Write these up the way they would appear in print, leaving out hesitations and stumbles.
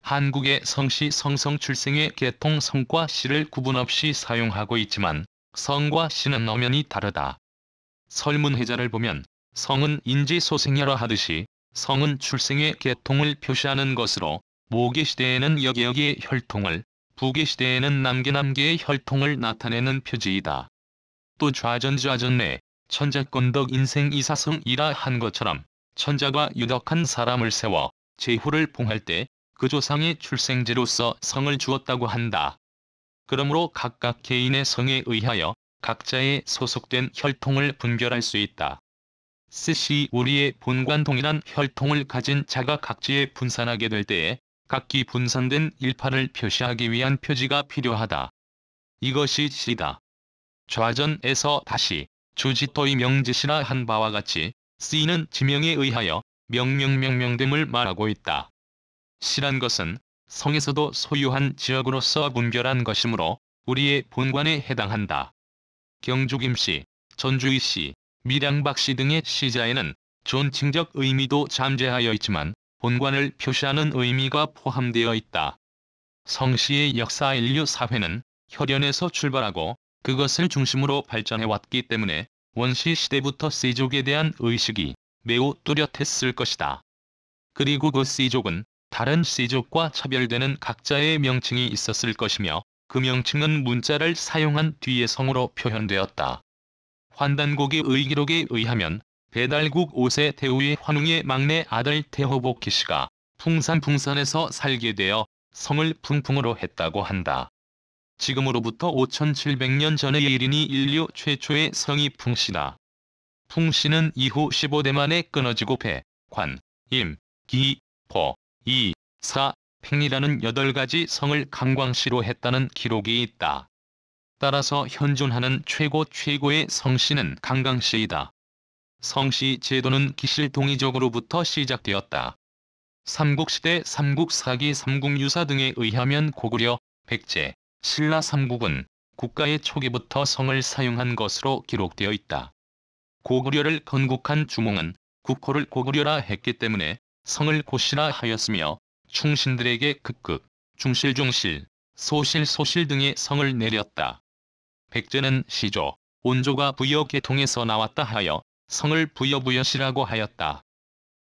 한국의 성씨 성성 출생의 계통 성과 씨를 구분 없이 사용하고 있지만 성과 씨는 엄연히 다르다. 설문회자를 보면 성은 인지소생여라 하듯이 성은 출생의 계통을 표시하는 것으로 모계시대에는 여기여기의 혈통을, 부계시대에는 남계남계의 혈통을 나타내는 표지이다. 또 좌전좌전내 천자권덕 인생이사성이라 한 것처럼 천자가 유덕한 사람을 세워 제후를 봉할 때 그 조상의 출생지로서 성을 주었다고 한다. 그러므로 각각 개인의 성에 의하여 각자의 소속된 혈통을 분별할 수 있다. 스시 우리의 본관 동일한 혈통을 가진 자가 각지에 분산하게 될 때에 각기 분산된 일파를 표시하기 위한 표지가 필요하다. 이것이 시다. 좌전에서 다시 주지토의 명지시라 한 바와 같이 쓰이는 지명에 의하여 명명명명됨을 말하고 있다. 시란 것은 성에서도 소유한 지역으로서 분별한 것이므로 우리의 본관에 해당한다. 경주 김씨, 전주의 씨, 밀양박 씨 등의 시자에는 존칭적 의미도 잠재하여 있지만 본관을 표시하는 의미가 포함되어 있다. 성씨의 역사 인류 사회는 혈연에서 출발하고 그것을 중심으로 발전해왔기 때문에 원시 시대부터 씨족에 대한 의식이 매우 뚜렷했을 것이다. 그리고 그 씨족은 다른 씨족과 차별되는 각자의 명칭이 있었을 것이며 그 명칭은 문자를 사용한 뒤에 성으로 표현되었다. 환단고기의 기록에 의하면 배달국 5세 태후의 환웅의 막내 아들 태호복희 씨가 풍산에서 살게 되어 성을 풍풍으로 했다고 한다. 지금으로부터 5700년 전의 일이니 인류 최초의 성이 풍씨다. 풍씨는 이후 15대 만에 끊어지고 배, 관, 임, 기, 포, 이, 사, 팽이라는 8가지 성을 강광씨로 했다는 기록이 있다. 따라서 현존하는 최고의 성씨는 강강씨이다. 성씨 제도는 기실 동이족으로부터 시작되었다. 삼국시대 삼국사기 삼국유사 등에 의하면 고구려, 백제, 신라 삼국은 국가의 초기부터 성을 사용한 것으로 기록되어 있다. 고구려를 건국한 주몽은 국호를 고구려라 했기 때문에 성을 고시라 하였으며 충신들에게 극극, 중실중실, 소실 등의 성을 내렸다. 백제는 시조, 온조가 부여계통에서 나왔다 하여 성을 부여시라고 하였다.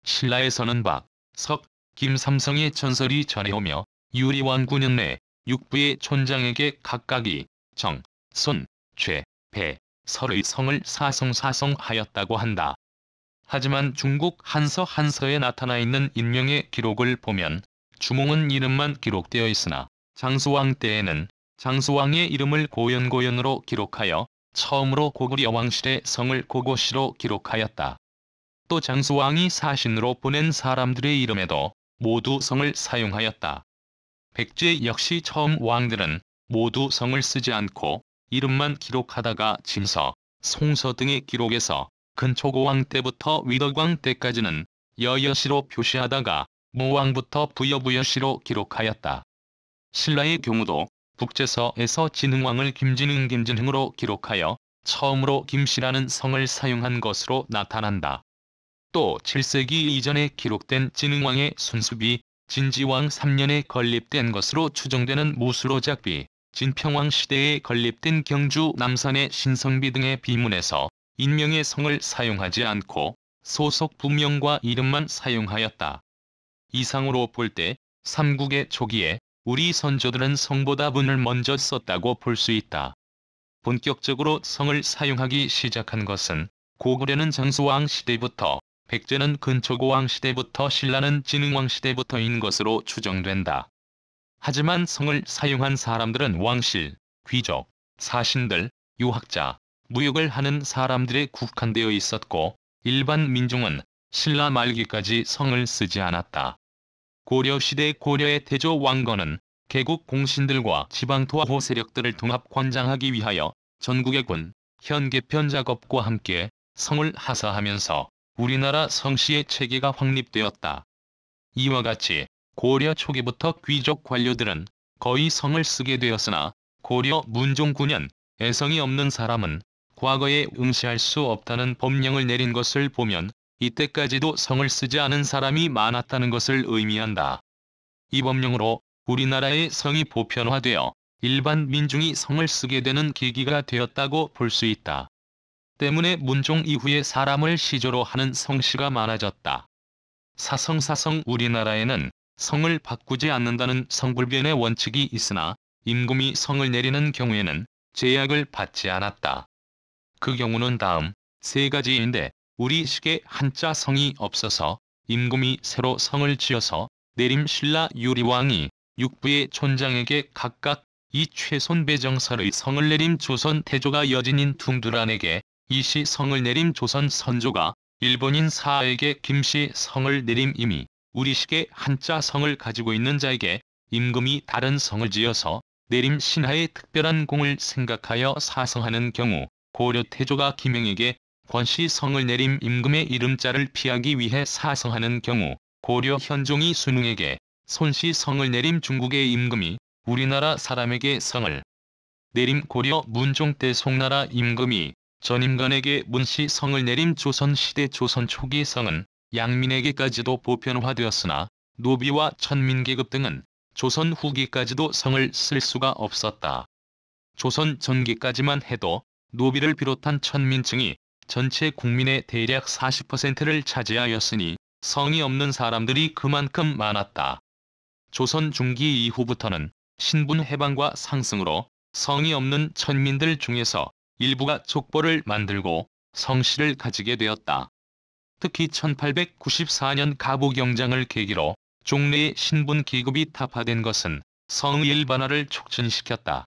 신라에서는 박, 석, 김 삼성의 전설이 전해오며 유리왕 9년 내 육부의 촌장에게 각각이 정, 손, 죄, 배, 설의 성을 사성하였다고 한다. 하지만 중국 한서에 나타나 있는 인명의 기록을 보면 주몽은 이름만 기록되어 있으나 장수왕 때에는 장수왕의 이름을 고연으로 기록하여 처음으로 고구려 왕실의 성을 고고시로 기록하였다. 또 장수왕이 사신으로 보낸 사람들의 이름에도 모두 성을 사용하였다. 백제 역시 처음 왕들은 모두 성을 쓰지 않고 이름만 기록하다가 진서, 송서 등의 기록에서 근초고왕 때부터 위덕왕 때까지는 여여시로 표시하다가 모왕부터 부여시로 기록하였다. 신라의 경우도 북제서에서 진흥왕을 김진흥으로 기록하여 처음으로 김씨라는 성을 사용한 것으로 나타난다. 또 7세기 이전에 기록된 진흥왕의 순수비, 진지왕 3년에 건립된 것으로 추정되는 무술로작비, 진평왕 시대에 건립된 경주 남산의 신성비 등의 비문에서 인명의 성을 사용하지 않고 소속 부명과 이름만 사용하였다. 이상으로 볼 때 삼국의 초기에 우리 선조들은 성보다 분을 먼저 썼다고 볼 수 있다. 본격적으로 성을 사용하기 시작한 것은 고구려는 장수왕 시대부터, 백제는 근초고왕 시대부터, 신라는 진흥왕 시대부터인 것으로 추정된다. 하지만 성을 사용한 사람들은 왕실, 귀족, 사신들, 유학자, 무역을 하는 사람들에 국한되어 있었고 일반 민중은 신라 말기까지 성을 쓰지 않았다. 고려시대 고려의 태조 왕건은 개국 공신들과 지방투하호 세력들을 통합 관장하기 위하여 전국의 군, 현 개편 작업과 함께 성을 하사하면서 우리나라 성씨의 체계가 확립되었다. 이와 같이 고려 초기부터 귀족 관료들은 거의 성을 쓰게 되었으나 고려 문종 9년 애성이 없는 사람은 과거에 응시할 수 없다는 법령을 내린 것을 보면 이때까지도 성을 쓰지 않은 사람이 많았다는 것을 의미한다. 이 법령으로 우리나라의 성이 보편화되어 일반 민중이 성을 쓰게 되는 계기가 되었다고 볼 수 있다. 때문에 문종 이후에 사람을 시조로 하는 성씨가 많아졌다. 사성사성 우리나라에는 성을 바꾸지 않는다는 성불변의 원칙이 있으나 임금이 성을 내리는 경우에는 제약을 받지 않았다. 그 경우는 다음 세 가지인데 우리식의 한자 성이 없어서 임금이 새로 성을 지어서 내림 신라 유리왕이 육부의 촌장에게 각각 이 최손배정설의 성을 내림 조선 태조가 여진인 둥두란에게 이시 성을 내림 조선 선조가 일본인 사에게 김씨 성을 내림 임이 우리식의 한자 성을 가지고 있는 자에게 임금이 다른 성을 지어서 내림 신하의 특별한 공을 생각하여 사성하는 경우 고려 태조가 김영에게 권씨 성을 내림 임금의 이름자를 피하기 위해 사성하는 경우 고려 현종이 순웅에게 손씨 성을 내림 중국의 임금이 우리나라 사람에게 성을 내림 고려 문종 때 송나라 임금이 전임관에게 문씨 성을 내림 조선시대 조선 초기 성은 양민에게까지도 보편화되었으나 노비와 천민계급 등은 조선 후기까지도 성을 쓸 수가 없었다. 조선 전기까지만 해도 노비를 비롯한 천민층이 전체 국민의 대략 40%를 차지하였으니 성이 없는 사람들이 그만큼 많았다. 조선 중기 이후부터는 신분 해방과 상승으로 성이 없는 천민들 중에서 일부가 족보를 만들고 성씨를 가지게 되었다. 특히 1894년 가부경장을 계기로 종래의 신분 기급이 타파된 것은 성의 일반화를 촉진시켰다.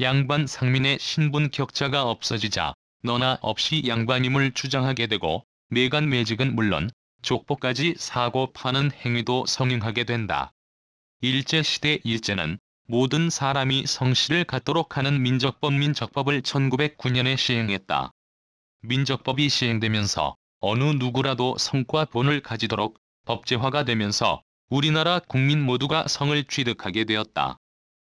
양반 상민의 신분 격차가 없어지자 너나 없이 양반임을 주장하게 되고 매간 매직은 물론 족보까지 사고 파는 행위도 성행하게 된다. 일제시대 일제는 모든 사람이 성씨를 갖도록 하는 민족법을 1909년에 시행했다. 민족법이 시행되면서 어느 누구라도 성과 본을 가지도록 법제화가 되면서 우리나라 국민 모두가 성을 취득하게 되었다.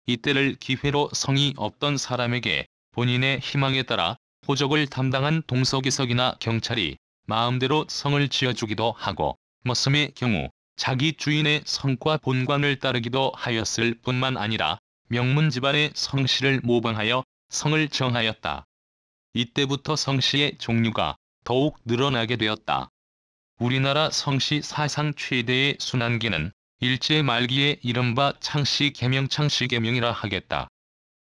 이때를 기회로 성이 없던 사람에게 본인의 희망에 따라 호적을 담당한 동서기석이나 경찰이 마음대로 성을 지어주기도 하고 머슴의 경우 자기 주인의 성과 본관을 따르기도 하였을 뿐만 아니라 명문 집안의 성씨를 모방하여 성을 정하였다. 이때부터 성씨의 종류가 더욱 늘어나게 되었다. 우리나라 성씨 사상 최대의 순환기는 일제 말기에 이른바 창씨 개명 창씨 개명이라 하겠다.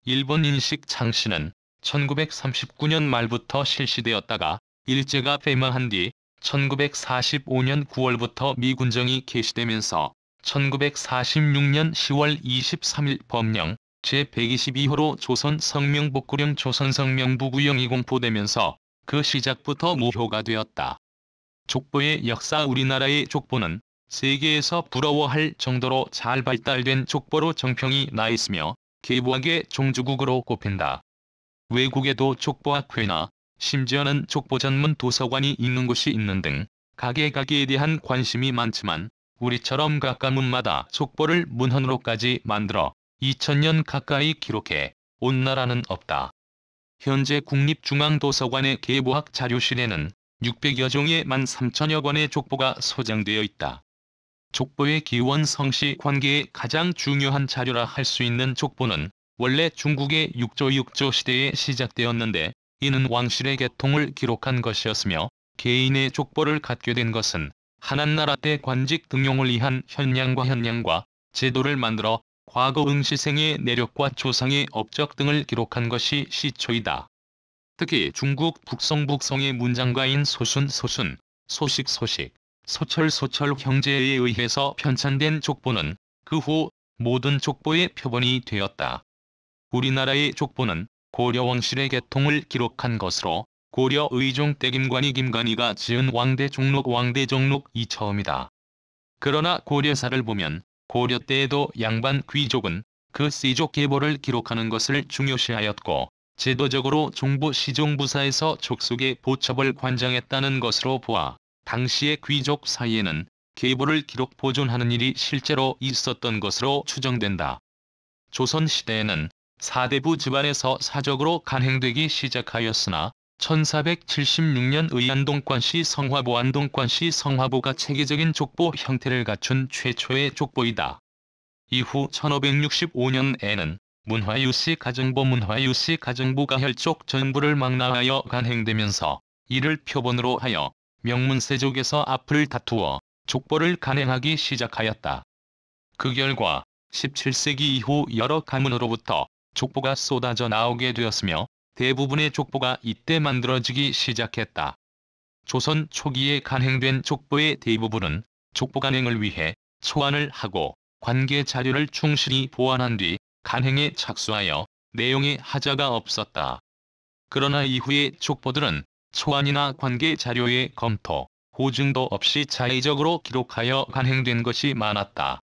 일본 인식 창씨는 1939년 말부터 실시되었다가 일제가 패망한 뒤 1945년 9월부터 미군정이 개시되면서 1946년 10월 23일 법령 제122호로 조선 성명복구령 조선성명부구령이 공포되면서 그 시작부터 무효가 되었다. 족보의 역사 우리나라의 족보는 세계에서 부러워할 정도로 잘 발달된 족보로 정평이 나 있으며 계부학의 종주국으로 꼽힌다. 외국에도 족보학회나 심지어는 족보 전문 도서관이 있는 곳이 있는 등 각계각계에 대한 관심이 많지만 우리처럼 각 가문마다 족보를 문헌으로까지 만들어 2000년 가까이 기록해 온 나라는 없다. 현재 국립중앙도서관의 계보학 자료실에는 600여 종의 13,000여 권의 족보가 소장되어 있다. 족보의 기원 성씨 관계에 가장 중요한 자료라 할 수 있는 족보는 원래 중국의 육조 시대에 시작되었는데 이는 왕실의 계통을 기록한 것이었으며 개인의 족보를 갖게 된 것은 한한나라 때 관직 등용을 위한 현량과 제도를 만들어 과거 응시생의 내력과 조상의 업적 등을 기록한 것이 시초이다. 특히 중국 북성의 문장가인 소식, 소철 형제에 의해서 편찬된 족보는 그 후 모든 족보의 표본이 되었다. 우리나라의 족보는 고려 왕실의 계통을 기록한 것으로 고려 의종 때 김관이가 지은 왕대종록이 처음이다. 그러나 고려사를 보면 고려 때에도 양반 귀족은 그 씨족 계보를 기록하는 것을 중요시하였고 제도적으로 종부 시종부사에서 족속의 보첩을 관장했다는 것으로 보아 당시의 귀족 사이에는 계보를 기록 보존하는 일이 실제로 있었던 것으로 추정된다. 조선시대에는 사대부 집안에서 사적으로 간행되기 시작하였으나 1476년 의안동관씨 성화보가 체계적인 족보 형태를 갖춘 최초의 족보이다. 이후 1565년에는 문화유씨 가정부 문화유씨 가정부가 혈족 전부를 망라하여 간행되면서 이를 표본으로 하여 명문세족에서 앞을 다투어 족보를 간행하기 시작하였다. 그 결과 17세기 이후 여러 가문으로부터 족보가 쏟아져 나오게 되었으며 대부분의 족보가 이때 만들어지기 시작했다. 조선 초기에 간행된 족보의 대부분은 족보 간행을 위해 초안을 하고 관계 자료를 충실히 보완한 뒤 간행에 착수하여 내용에 하자가 없었다. 그러나 이후의 족보들은 초안이나 관계 자료의 검토, 호증도 없이 자의적으로 기록하여 간행된 것이 많았다.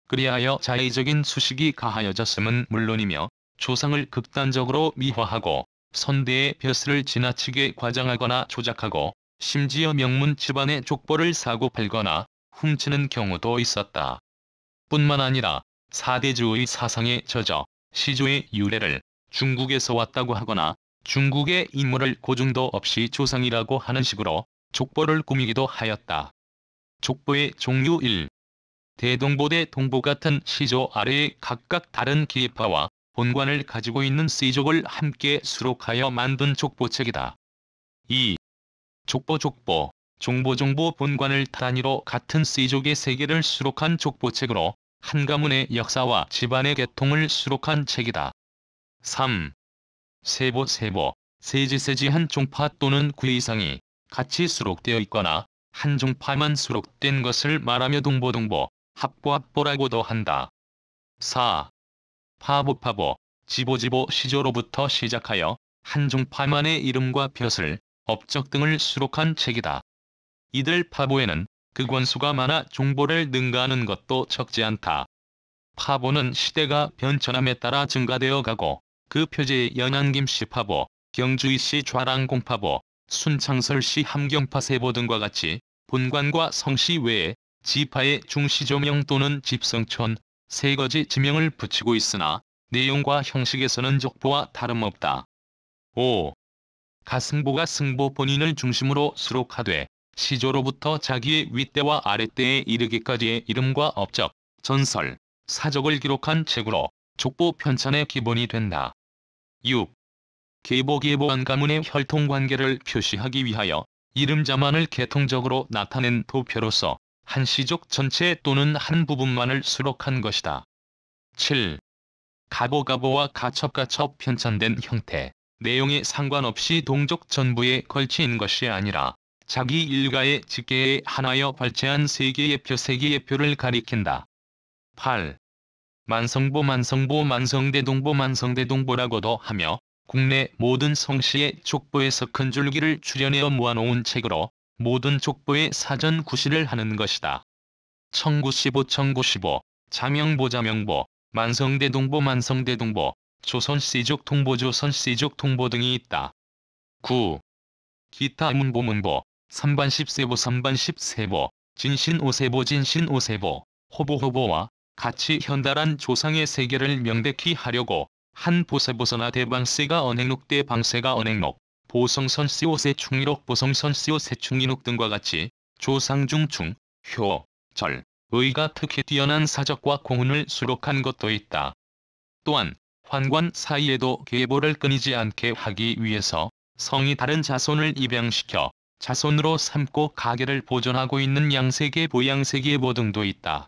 그리하여 자의적인 수식이 가하여졌음은 물론이며 조상을 극단적으로 미화하고 선대의 벼슬을 지나치게 과장하거나 조작하고 심지어 명문 집안의 족보를 사고 팔거나 훔치는 경우도 있었다. 뿐만 아니라 사대주의 사상에 젖어 시조의 유래를 중국에서 왔다고 하거나 중국의 인물을 고증도 없이 조상이라고 하는 식으로 족보를 꾸미기도 하였다. 족보의 종류 1. 대동보대 동보 같은 시조 아래에 각각 다른 기파와 본관을 가지고 있는 씨족을 함께 수록하여 만든 족보책이다. 2. 족보, 종보 본관을 단위로 같은 씨족의 세계를 수록한 족보책으로 한 가문의 역사와 집안의 계통을 수록한 책이다. 3. 세보, 세지 한 종파 또는 그 이상이 같이 수록되어 있거나 한 종파만 수록된 것을 말하며 동보, 합보라고도 한다. 4. 파보, 지보 시조로부터 시작하여 한 종파만의 이름과 벼슬, 업적 등을 수록한 책이다. 이들 파보에는 그 권수가 많아 종보를 능가하는 것도 적지 않다. 파보는 시대가 변천함에 따라 증가되어 가고 그 표제의 연안김씨 파보, 경주이씨 좌랑공파보, 순창설씨 함경파 세보 등과 같이 본관과 성씨 외에 지파의 중시조명 또는 집성촌, 세거지 지명을 붙이고 있으나 내용과 형식에서는 족보와 다름없다. 5. 가승보가 승보 본인을 중심으로 수록하되 시조로부터 자기의 윗대와 아랫대에 이르기까지의 이름과 업적, 전설, 사적을 기록한 책으로 족보 편찬의 기본이 된다. 6. 계보한 가문의 혈통관계를 표시하기 위하여 이름자만을 계통적으로 나타낸 도표로서 한 시족 전체 또는 한 부분만을 수록한 것이다. 7. 가보와 가첩 편찬된 형태, 내용에 상관없이 동족 전부에 걸친 것이 아니라 자기 일가의 직계에 한하여 발췌한 세 개의 표를 가리킨다. 8. 만성대동보라고도 하며 국내 모든 성씨의 족보에서 큰 줄기를 추려내어 모아놓은 책으로 모든 족보의 사전 구실을 하는 것이다. 청구시보, 자명보, 만성대동보, 조선씨족 통보 등이 있다. 9. 기타 문보, 삼반십세보, 진신오세보, 호보와 같이 현달한 조상의 세계를 명백히 하려고 한 보세보서나 대방세가 언행록 대방세가 언행록, 보성선씨오세 충이록 보성선씨오세 충이록 등과 같이 조상 중충, 효, 절, 의가 특히 뛰어난 사적과 공훈을 수록한 것도 있다. 또한 환관 사이에도 계보를 끊이지 않게 하기 위해서 성이 다른 자손을 입양시켜 자손으로 삼고 가계를 보존하고 있는 양세계보 등도 있다.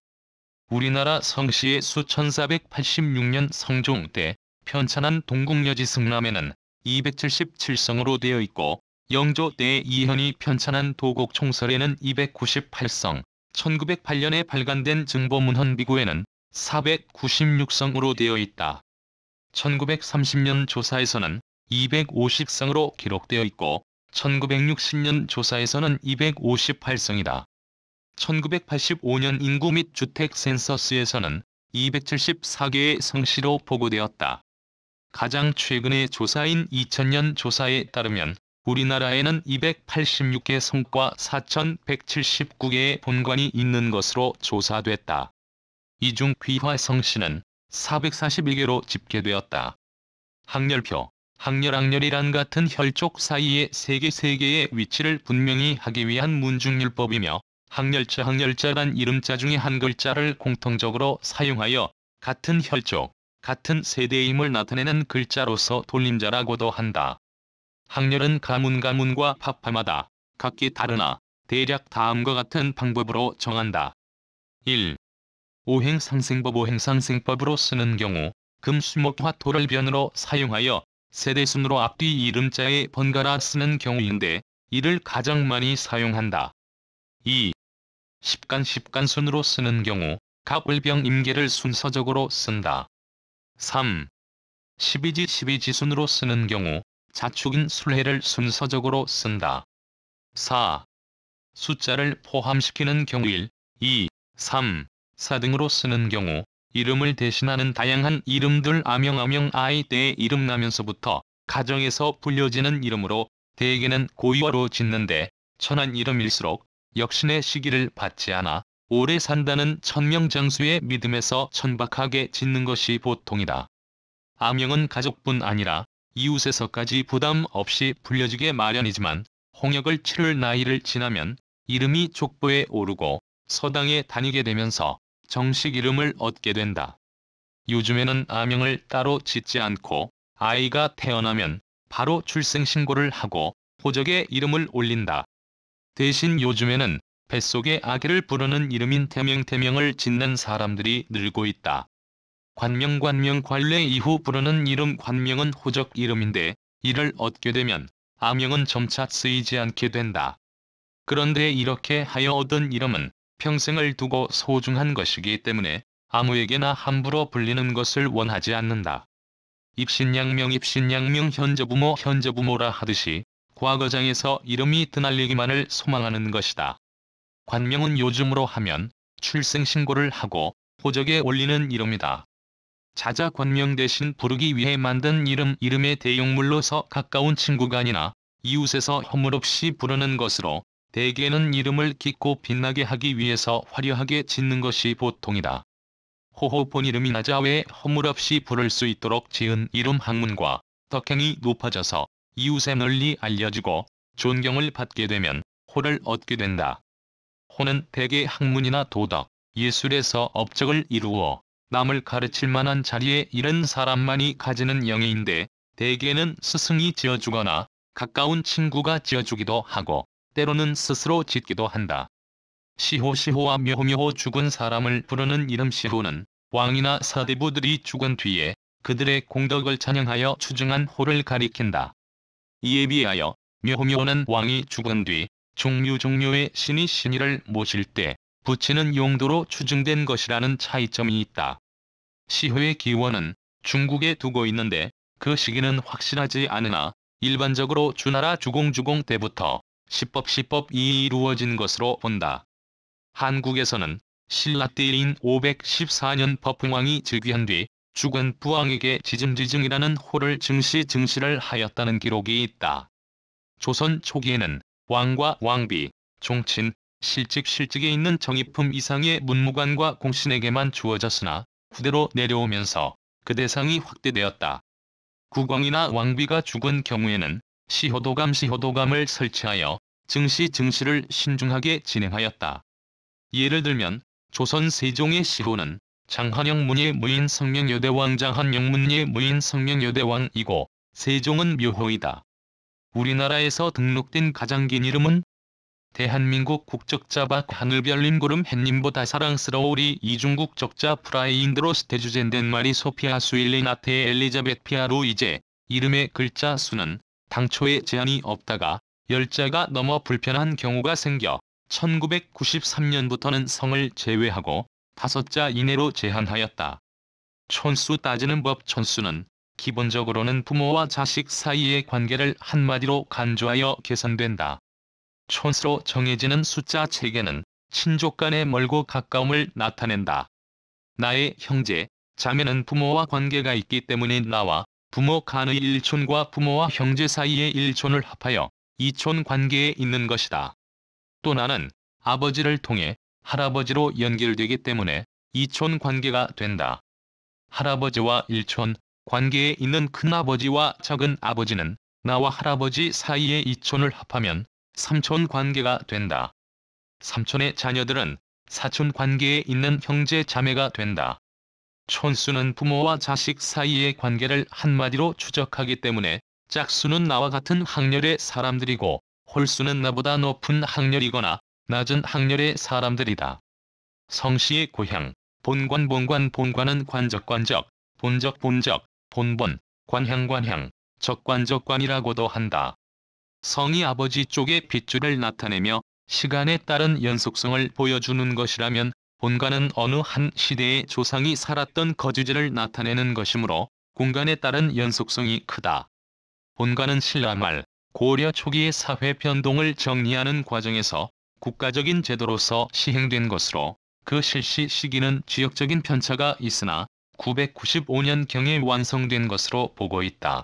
우리나라 성씨의 수 1486년 성종 때 편찬한 동국여지 승람에는 277성으로 되어 있고 영조 때 이현이 편찬한 도곡총설에는 298성, 1908년에 발간된 증보문헌비구에는 496성으로 되어 있다. 1930년 조사에서는 250성으로 기록되어 있고 1960년 조사에서는 258성이다. 1985년 인구 및 주택 센서스에서는 274개의 성씨로 보고되었다. 가장 최근의 조사인 2000년 조사에 따르면 우리나라에는 286개 성과 4179개의 본관이 있는 것으로 조사됐다. 이 중 귀화 성씨는 441개로 집계되었다. 항렬표, 항렬이란 같은 혈족 사이의 세계의 위치를 분명히 하기 위한 문중률법이며 항열자란 이름자 중에 한 글자를 공통적으로 사용하여 같은 혈족, 같은 세대임을 나타내는 글자로서 돌림자라고도 한다. 항열은 가문과 파파마다 각기 다르나 대략 다음과 같은 방법으로 정한다. 1. 오행상생법으로 쓰는 경우 금수목화 토를 변으로 사용하여 세대순으로 앞뒤 이름자에 번갈아 쓰는 경우인데 이를 가장 많이 사용한다. 2. 십간순으로 쓰는 경우 갑을병 임계를 순서적으로 쓴다. 3. 십이지순으로 쓰는 경우 자축인 술해를 순서적으로 쓴다. 4. 숫자를 포함시키는 경우 1, 2, 3, 4 등으로 쓰는 경우 이름을 대신하는 다양한 이름들 아명 아이 때 이름 나면서부터 가정에서 불려지는 이름으로 대개는 고유어로 짓는데 천한 이름일수록 역신의 시기를 받지 않아 오래 산다는 천명장수의 믿음에서 천박하게 짓는 것이 보통이다. 아명은 가족뿐 아니라 이웃에서까지 부담 없이 불려지게 마련이지만 홍역을 치를 나이를 지나면 이름이 족보에 오르고 서당에 다니게 되면서 정식 이름을 얻게 된다. 요즘에는 아명을 따로 짓지 않고 아이가 태어나면 바로 출생신고를 하고 호적에 이름을 올린다. 대신 요즘에는 뱃속의 아기를 부르는 이름인 태명을 짓는 사람들이 늘고 있다. 관명 관례 이후 부르는 이름 관명은 호적 이름인데 이를 얻게 되면 아명은 점차 쓰이지 않게 된다. 그런데 이렇게 하여 얻은 이름은 평생을 두고 소중한 것이기 때문에 아무에게나 함부로 불리는 것을 원하지 않는다. 입신양명 현저부모라 하듯이 과거장에서 이름이 드날리기만을 소망하는 것이다. 관명은 요즘으로 하면 출생신고를 하고 호적에 올리는 이름이다. 자자 관명 대신 부르기 위해 만든 이름의 대용물로서 가까운 친구가 이웃에서 허물없이 부르는 것으로 대개는 이름을 깊고 빛나게 하기 위해서 화려하게 짓는 것이 보통이다. 호호 본 이름이 낮아 왜 허물없이 부를 수 있도록 지은 이름 학문과 덕행이 높아져서 이웃에 널리 알려지고 존경을 받게 되면 호를 얻게 된다. 호는 대개 학문이나 도덕, 예술에서 업적을 이루어 남을 가르칠 만한 자리에 이른 사람만이 가지는 영예인데 대개는 스승이 지어주거나 가까운 친구가 지어주기도 하고 때로는 스스로 짓기도 한다. 시호와 묘호 죽은 사람을 부르는 이름 시호는 왕이나 사대부들이 죽은 뒤에 그들의 공덕을 찬양하여 추증한 호를 가리킨다. 이에 비하여 묘호는 왕이 죽은 뒤 종묘의 신이 신이를 모실 때 붙이는 용도로 추증된 것이라는 차이점이 있다. 시호의 기원은 중국에 두고 있는데 그 시기는 확실하지 않으나 일반적으로 주나라 주공 때부터 시법이 이루어진 것으로 본다. 한국에서는 신라 때인 514년 법흥왕이 즉위한 뒤 죽은 부왕에게 지증이라는 호를 증시를 하였다는 기록이 있다. 조선 초기에는 왕과 왕비, 종친, 실직에 있는 정의품 이상의 문무관과 공신에게만 주어졌으나 후대로 내려오면서 그 대상이 확대되었다. 국왕이나 왕비가 죽은 경우에는 시호도감을 설치하여 증시를 신중하게 진행하였다. 예를 들면 조선 세종의 시호는 장한영 문예 무인 성명여대왕 장한영 문예 무인 성명여대왕이고 세종은 묘호이다. 우리나라에서 등록된 가장 긴 이름은 대한민국 국적자 박하늘별님 구름 햇님보다 사랑스러우리 이중국 적자 프라이인드로스 대주젠덴마리 소피아 수일레나테 엘리자벳 피아로 이제 이름의 글자 수는 당초에 제한이 없다가 10자가 넘어 불편한 경우가 생겨 1993년부터는 성을 제외하고 5자 이내로 제한하였다. 촌수 따지는 법 촌수는 기본적으로는 부모와 자식 사이의 관계를 한마디로 간주하여 계산된다. 촌수로 정해지는 숫자 체계는 친족 간의 멀고 가까움을 나타낸다. 나의 형제, 자매는 부모와 관계가 있기 때문에 나와 부모 간의 일촌과 부모와 형제 사이의 일촌을 합하여 이촌 관계에 있는 것이다. 또 나는 아버지를 통해 할아버지로 연결되기 때문에 이촌 관계가 된다. 할아버지와 일촌 관계에 있는 큰아버지와 작은아버지는 나와 할아버지 사이의 이촌을 합하면 삼촌 관계가 된다. 삼촌의 자녀들은 사촌 관계에 있는 형제 자매가 된다. 촌수는 부모와 자식 사이의 관계를 한마디로 추적하기 때문에 짝수는 나와 같은 학렬의 사람들이고 홀수는 나보다 높은 학렬이거나 낮은 학렬의 사람들이다. 성씨의 고향, 본관은 관적, 본적, 본본, 관향, 적관이라고도 한다. 성이 아버지 쪽의 핏줄을 나타내며 시간에 따른 연속성을 보여주는 것이라면 본관은 어느 한 시대의 조상이 살았던 거주지를 나타내는 것이므로 공간에 따른 연속성이 크다. 본관은 신라 말 고려 초기의 사회 변동을 정리하는 과정에서 국가적인 제도로서 시행된 것으로 그 실시 시기는 지역적인 편차가 있으나 995년경에 완성된 것으로 보고 있다.